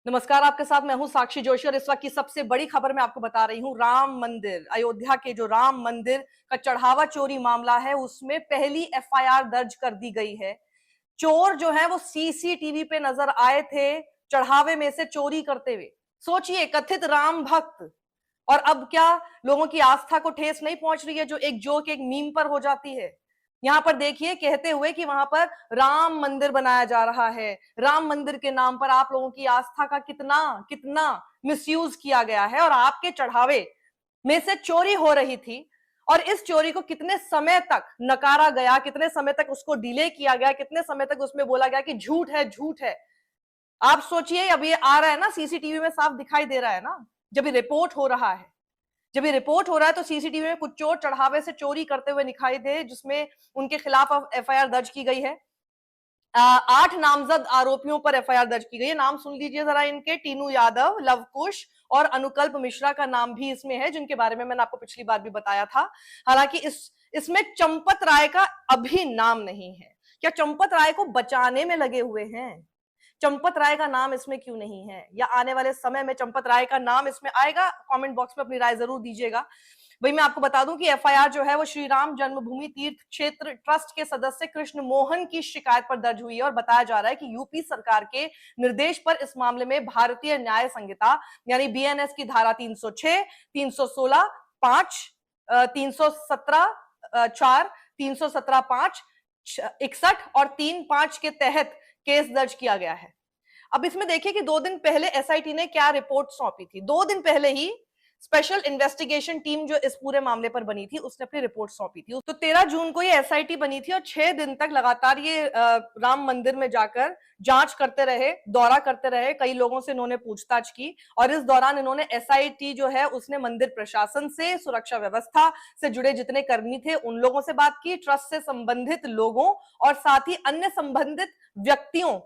नमस्कार, आपके साथ मैं हूं साक्षी जोशी और इस वक्त की सबसे बड़ी खबर मैं आपको बता रही हूं। राम मंदिर, अयोध्या के जो राम मंदिर का चढ़ावा चोरी मामला है उसमें पहली एफआईआर दर्ज कर दी गई है। चोर जो है वो सीसीटीवी पे नजर आए थे चढ़ावे में से चोरी करते हुए। सोचिए, कथित राम भक्त, और अब क्या लोगों की आस्था को ठेस नहीं पहुंच रही है जो एक जोक एक मीम पर हो जाती है। यहां पर देखिए, कहते हुए कि वहां पर राम मंदिर बनाया जा रहा है। राम मंदिर के नाम पर आप लोगों की आस्था का कितना कितना मिसयूज किया गया है और आपके चढ़ावे में से चोरी हो रही थी। और इस चोरी को कितने समय तक नकारा गया, कितने समय तक उसको डिले किया गया, कितने समय तक उसमें बोला गया कि झूठ है, झूठ है। आप सोचिए, अब ये आ रहा है ना, सीसीटीवी में साफ दिखाई दे रहा है ना। जब ये रिपोर्ट हो रहा है, जब ये रिपोर्ट हो रहा है तो सीसीटीवी में कुछ चोर चढ़ावे से चोरी करते हुए दिखाई दे, जिसमें उनके खिलाफ एफआईआर दर्ज की गई है। 8 नामजद आरोपियों पर एफआईआर दर्ज की गई है। नाम सुन लीजिए जरा इनके: टीनू यादव, लवकुश और अनुकल्प मिश्रा का नाम भी इसमें है, जिनके बारे में मैंने आपको पिछली बार भी बताया था। हालांकि इसमें चंपत राय का अभी नाम नहीं है। क्या चंपत राय को बचाने में लगे हुए हैं? चंपत राय का नाम इसमें क्यों नहीं है, या आने वाले समय में चंपत राय का नाम इसमें आएगा? कमेंट बॉक्स में अपनी राय जरूर दीजिएगा। वही मैं आपको बता दूं कि एफआईआर जो है वो श्री राम जन्मभूमि तीर्थ क्षेत्र ट्रस्ट के सदस्य कृष्ण मोहन की शिकायत पर दर्ज हुई है और बताया जा रहा है कि यूपी सरकार के निर्देश पर इस मामले में भारतीय न्याय संहिता यानी बीएनएस की धारा 306, 316, 5, 317, 4, 317, 5, 61 और 3(5) के तहत केस दर्ज किया गया है। अब इसमें देखिए कि 2 दिन पहले एसआईटी ने क्या रिपोर्ट सौंपी थी। 2 दिन पहले ही स्पेशल इन्वेस्टिगेशन टीम जो इस पूरे मामले पर बनी थी उसने अपनी रिपोर्ट सौंपी थी। तो 13 जून को ये एसआईटी बनी थी और 6 दिन तक लगातार ये राम मंदिर में जाकर जांच करते रहे, दौरा करते रहे। कई लोगों से इन्होंने पूछताछ की और इस दौरान इन्होंने एसआईटी जो है उसने मंदिर प्रशासन से, सुरक्षा व्यवस्था से जुड़े जितने कर्मी थे उन लोगों से बात की, ट्रस्ट से संबंधित लोगों और साथ ही अन्य संबंधित व्यक्तियों,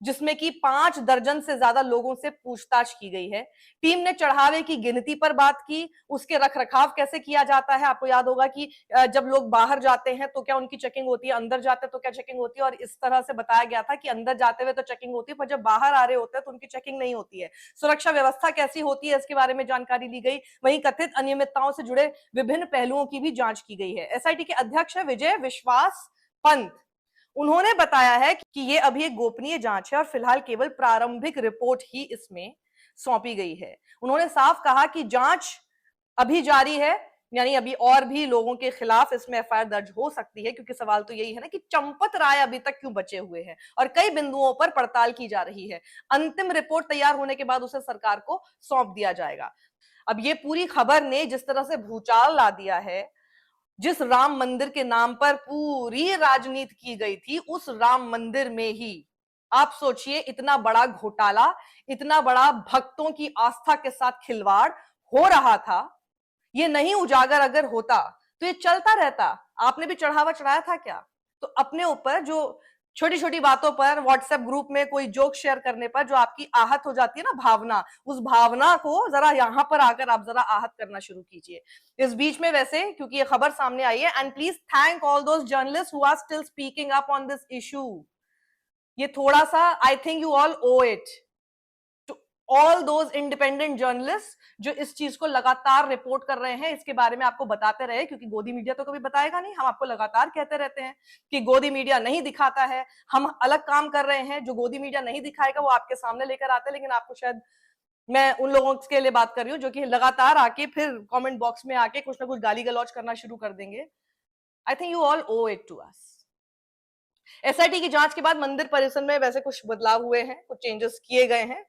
जिसमें कि 5 दर्जन से ज्यादा लोगों से पूछताछ की गई है। टीम ने चढ़ावे की गिनती पर बात की, उसके रखरखाव कैसे किया जाता है। आपको याद होगा कि जब लोग बाहर जाते हैं तो क्या उनकी चेकिंग होती है, अंदर जाते हैं तो क्या चेकिंग होती है, और इस तरह से बताया गया था कि अंदर जाते हुए तो चेकिंग होती है पर जब बाहर आ रहे होते हैं तो उनकी चेकिंग नहीं होती है। सुरक्षा व्यवस्था कैसी होती है इसके बारे में जानकारी ली गई। वहीं कथित अनियमितताओं से जुड़े विभिन्न पहलुओं की भी जांच की गई है। एसआईटी के अध्यक्ष है विजय विश्वास पंत। उन्होंने बताया है कि ये अभी एक गोपनीय जांच है और फिलहाल केवल प्रारंभिक रिपोर्ट ही इसमें सौंपी गई है। उन्होंने साफ कहा कि जांच अभी जारी है, यानी अभी और भी लोगों के खिलाफ इसमें एफआईआर दर्ज हो सकती है, क्योंकि सवाल तो यही है ना कि चंपत राय अभी तक क्यों बचे हुए हैं और कई बिंदुओं पर पड़ताल की जा रही है। अंतिम रिपोर्ट तैयार होने के बाद उसे सरकार को सौंप दिया जाएगा। अब ये पूरी खबर ने जिस तरह से भूचाल ला दिया है, जिस राम मंदिर के नाम पर पूरी राजनीति की गई थी, उस राम मंदिर में ही आप सोचिए इतना बड़ा घोटाला, इतना बड़ा भक्तों की आस्था के साथ खिलवाड़ हो रहा था। ये नहीं उजागर अगर होता तो ये चलता रहता। आपने भी चढ़ावा चढ़ाया था क्या? तो अपने ऊपर जो छोटी छोटी बातों पर व्हाट्सएप ग्रुप में कोई जोक शेयर करने पर जो आपकी आहत हो जाती है ना भावना, उस भावना को जरा यहां पर आकर आप जरा आहत करना शुरू कीजिए। इस बीच में वैसे, क्योंकि ये खबर सामने आई है, and please thank all those journalist who are still speaking up on this issue. ये थोड़ा सा I think you all owe it to all those independent journalist जो इस चीज को लगातार रिपोर्ट कर रहे हैं, इसके बारे में आपको बताते रहे, क्योंकि गोदी मीडिया तो कभी बताएगा नहीं। हम आपको लगातार कहते रहते हैं कि गोदी मीडिया नहीं दिखाता है, हम अलग काम कर रहे हैं। जो गोदी मीडिया नहीं दिखाएगा वो आपके सामने लेकर आते हैं, लेकिन आपको शायद, मैं उन लोगों के लिए बात कर रही हूँ जो कि लगातार आके फिर कमेंट बॉक्स में आके कुछ ना कुछ गाली गलौज करना शुरू कर देंगे। I think you all owe it to us. SIT की जांच के बाद मंदिर परिसर में वैसे कुछ बदलाव हुए हैं, कुछ चेंजेस किए गए हैं,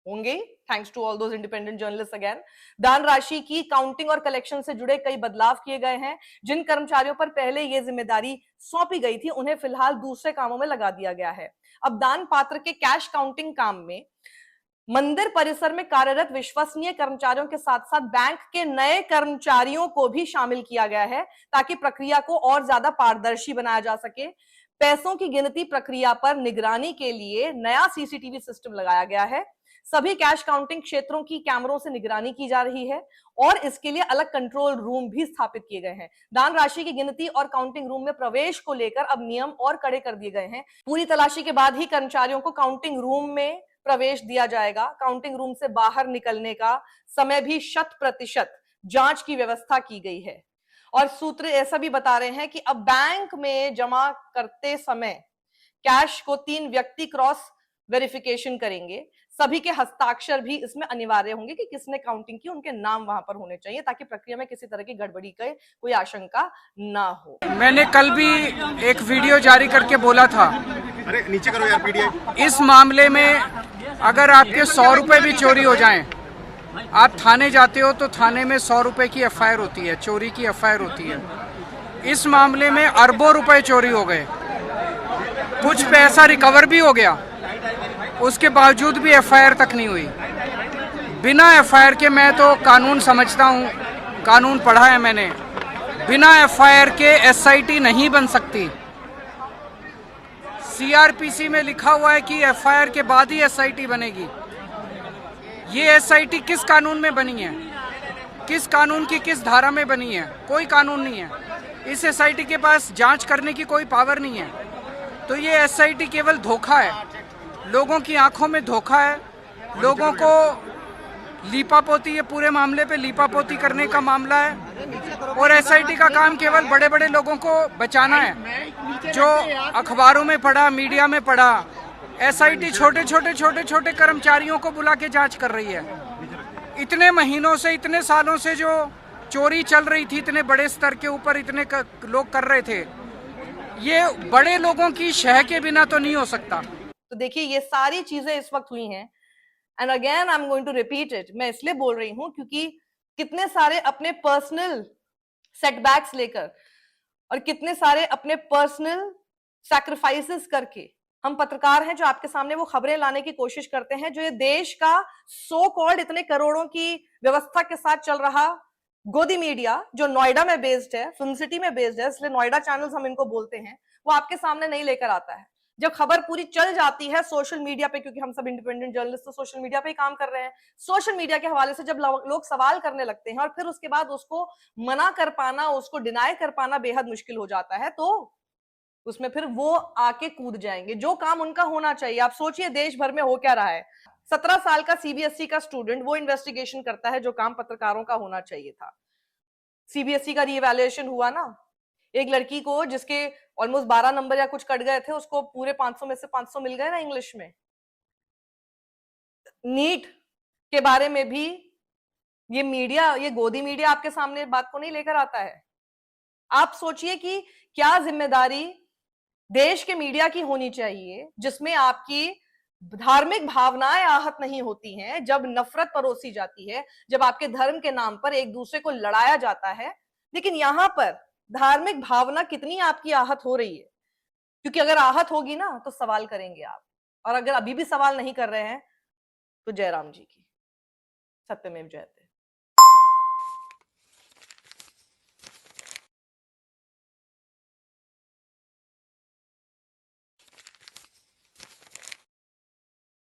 होंगे, thanks to all those independent journalist again. दान राशि की काउंटिंग और कलेक्शन से जुड़े कई बदलाव किए गए हैं। जिन कर्मचारियों पर पहले ये जिम्मेदारी सौंपी गई थी उन्हें फिलहाल दूसरे कामों में लगा दिया गया है। अब दान पात्र के कैश काउंटिंग काम में मंदिर परिसर में कार्यरत विश्वसनीय कर्मचारियों के साथ साथ बैंक के नए कर्मचारियों को भी शामिल किया गया है, ताकि प्रक्रिया को और ज्यादा पारदर्शी बनाया जा सके। पैसों की गिनती प्रक्रिया पर निगरानी के लिए नया सीसीटीवी सिस्टम लगाया गया है। सभी कैश काउंटिंग क्षेत्रों की कैमरों से निगरानी की जा रही है और इसके लिए अलग कंट्रोल रूम भी स्थापित किए गए हैं। दान राशि की गिनती और काउंटिंग रूम में प्रवेश को लेकर अब नियम और कड़े कर दिए गए हैं। पूरी तलाशी के बाद ही कर्मचारियों को काउंटिंग रूम में प्रवेश दिया जाएगा। काउंटिंग रूम से बाहर निकलने का समय भी 100% जांच की व्यवस्था की गई है। और सूत्र ऐसा भी बता रहे हैं कि अब बैंक में जमा करते समय कैश को 3 व्यक्ति क्रॉस वेरिफिकेशन करेंगे। सभी के हस्ताक्षर भी इसमें अनिवार्य होंगे कि किसने काउंटिंग की, उनके नाम वहां पर होने चाहिए ताकि प्रक्रिया में किसी तरह की गड़बड़ी की कोई आशंका ना हो। मैंने कल भी एक वीडियो जारी करके बोला था, अरे नीचे करो यार पीडीएफ। इस मामले में अगर आपके 100 रुपए भी चोरी हो जाएं, आप थाने जाते हो तो थाने में 100 रुपए की एफआईआर होती है, चोरी की एफआईआर होती है। इस मामले में अरबों रुपए चोरी हो गए, कुछ पैसा रिकवर भी हो गया, उसके बावजूद भी एफआईआर तक नहीं हुई। बिना एफआईआर के, मैं तो कानून समझता हूँ, कानून पढ़ा है मैंने, बिना एफआईआर के एसआईटी नहीं बन सकती। सीआरपीसी में लिखा हुआ है कि एफआईआर के बाद ही एसआईटी बनेगी। ये एसआईटी किस कानून में बनी है, किस कानून की किस धारा में बनी है? कोई कानून नहीं है। इस एसआईटी के पास जांच करने की कोई पावर नहीं है। तो ये एसआईटी केवल धोखा है, लोगों की आंखों में धोखा है, लोगों को लीपापोती, ये पूरे मामले पे लीपापोती करने का मामला है। और एसआईटी का काम केवल बड़े बड़े लोगों को बचाना है। जो अखबारों में पढ़ा, मीडिया में पढ़ा, एसआईटी छोटे छोटे कर्मचारियों को बुला के जांच कर रही है। इतने महीनों से, इतने सालों से जो चोरी चल रही थी, इतने बड़े स्तर के ऊपर इतने लोग कर रहे थे, ये बड़े लोगों की शह के बिना तो नहीं हो सकता। तो देखिए ये सारी चीजें इस वक्त हुई हैं, and again I am going to repeat it. मैं इसलिए बोल रही हूं क्योंकि कितने सारे अपने पर्सनल सेटबैक्स लेकर और कितने सारे अपने पर्सनल सैक्रिफाइसेस करके हम पत्रकार हैं जो आपके सामने वो खबरें लाने की कोशिश करते हैं जो ये देश का सो कॉल्ड इतने करोड़ों की व्यवस्था के साथ चल रहा गोदी मीडिया, जो नोएडा में बेस्ड है, फिल्म सिटी में बेस्ड है, इसलिए नोएडा चैनल्स हम इनको बोलते हैं, वो आपके सामने नहीं लेकर आता है। जब खबर पूरी चल जाती है सोशल मीडिया पे, क्योंकि हम सब इंडिपेंडेंट जर्नलिस्ट तो सोशल मीडिया पे ही काम कर रहे हैं, सोशल मीडिया के हवाले से जब लोग सवाल करने लगते हैं और फिर उसके बाद उसको मना कर पाना, उसको डिनाई कर पाना बेहद मुश्किल हो जाता है, तो उसमें फिर वो आके कूद जाएंगे जो काम उनका होना चाहिए। आप सोचिए देश भर में हो क्या रहा है। 17 साल का सीबीएसई का स्टूडेंट वो इन्वेस्टिगेशन करता है जो काम पत्रकारों का होना चाहिए था। सीबीएसई का रीवैल्यूएशन हुआ ना, एक लड़की को जिसके ऑलमोस्ट 12 नंबर या कुछ कट गए थे, उसको पूरे 500 में से 500 मिल गए ना इंग्लिश में। नीट के बारे में भी ये मीडिया, ये गोदी मीडिया आपके सामने बात को नहीं लेकर आता है। आप सोचिए कि क्या जिम्मेदारी देश के मीडिया की होनी चाहिए जिसमें आपकी धार्मिक भावनाएं आहत नहीं होती हैं, जब नफरत परोसी जाती है, जब आपके धर्म के नाम पर एक दूसरे को लड़ाया जाता है। लेकिन यहां पर धार्मिक भावना कितनी आपकी आहत हो रही है? क्योंकि अगर आहत होगी ना तो सवाल करेंगे आप, और अगर अभी भी सवाल नहीं कर रहे हैं तो जयराम जी की। सत्यमेव जयते।